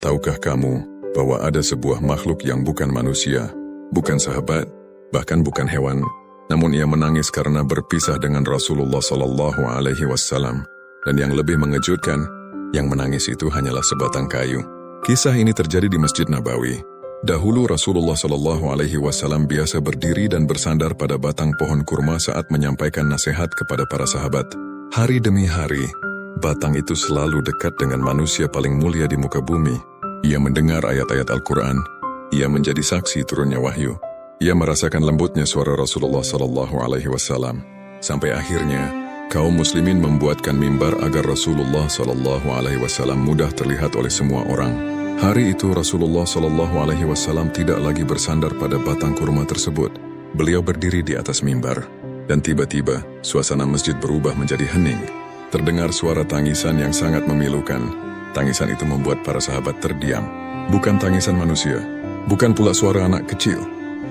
Tahukah kamu bahwa ada sebuah makhluk yang bukan manusia, bukan sahabat, bahkan bukan hewan, namun ia menangis karena berpisah dengan Rasulullah Sallallahu Alaihi Wasallam. Dan yang lebih mengejutkan, yang menangis itu hanyalah sebatang kayu. Kisah ini terjadi di Masjid Nabawi. Dahulu Rasulullah Sallallahu Alaihi Wasallam biasa berdiri dan bersandar pada batang pohon kurma saat menyampaikan nasihat kepada para sahabat. Hari demi hari, batang itu selalu dekat dengan manusia paling mulia di muka bumi. Ia mendengar ayat-ayat Al-Quran. Ia menjadi saksi turunnya wahyu. Ia merasakan lembutnya suara Rasulullah Sallallahu Alaihi Wasallam. Sampai akhirnya, kaum muslimin membuatkan mimbar agar Rasulullah Sallallahu Alaihi Wasallam mudah terlihat oleh semua orang. Hari itu Rasulullah Sallallahu Alaihi Wasallam tidak lagi bersandar pada batang kurma tersebut. Beliau berdiri di atas mimbar. Dan tiba-tiba, suasana masjid berubah menjadi hening. Terdengar suara tangisan yang sangat memilukan. Tangisan itu membuat para sahabat terdiam. Bukan tangisan manusia, bukan pula suara anak kecil,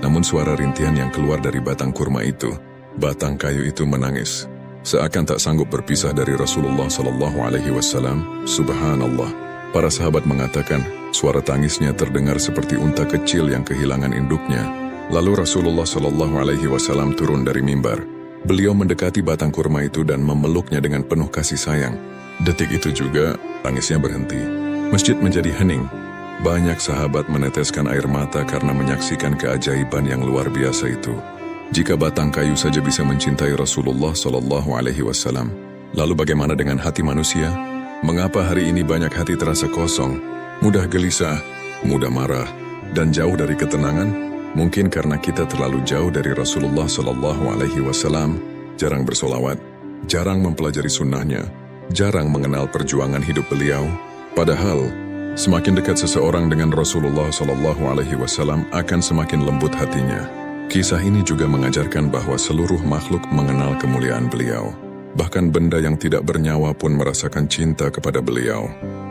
namun suara rintihan yang keluar dari batang kurma itu. Batang kayu itu menangis, seakan tak sanggup berpisah dari Rasulullah Sallallahu Alaihi Wasallam. Subhanallah. Para sahabat mengatakan, suara tangisnya terdengar seperti unta kecil yang kehilangan induknya. Lalu Rasulullah Sallallahu Alaihi Wasallam turun dari mimbar. Beliau mendekati batang kurma itu dan memeluknya dengan penuh kasih sayang. Detik itu juga, tangisnya berhenti. Masjid menjadi hening. Banyak sahabat meneteskan air mata karena menyaksikan keajaiban yang luar biasa itu. Jika batang kayu saja bisa mencintai Rasulullah Sallallahu Alaihi Wasallam, lalu bagaimana dengan hati manusia? Mengapa hari ini banyak hati terasa kosong, mudah gelisah, mudah marah, dan jauh dari ketenangan? Mungkin karena kita terlalu jauh dari Rasulullah Sallallahu Alaihi Wasallam, jarang bersolawat, jarang mempelajari sunnahnya, jarang mengenal perjuangan hidup beliau. Padahal, semakin dekat seseorang dengan Rasulullah Sallallahu Alaihi Wasallam akan semakin lembut hatinya. Kisah ini juga mengajarkan bahwa seluruh makhluk mengenal kemuliaan beliau. Bahkan benda yang tidak bernyawa pun merasakan cinta kepada beliau.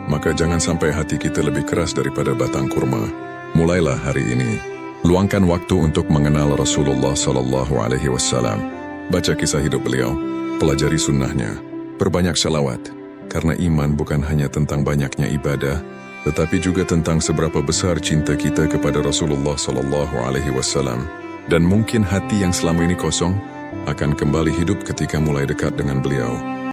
Maka jangan sampai hati kita lebih keras daripada batang kurma. Mulailah hari ini. Luangkan waktu untuk mengenal Rasulullah Sallallahu Alaihi Wasallam. Baca kisah hidup beliau, pelajari sunnahnya, perbanyak salawat. Karena iman bukan hanya tentang banyaknya ibadah, tetapi juga tentang seberapa besar cinta kita kepada Rasulullah Sallallahu Alaihi Wasallam. Dan mungkin hati yang selama ini kosong akan kembali hidup ketika mulai dekat dengan beliau.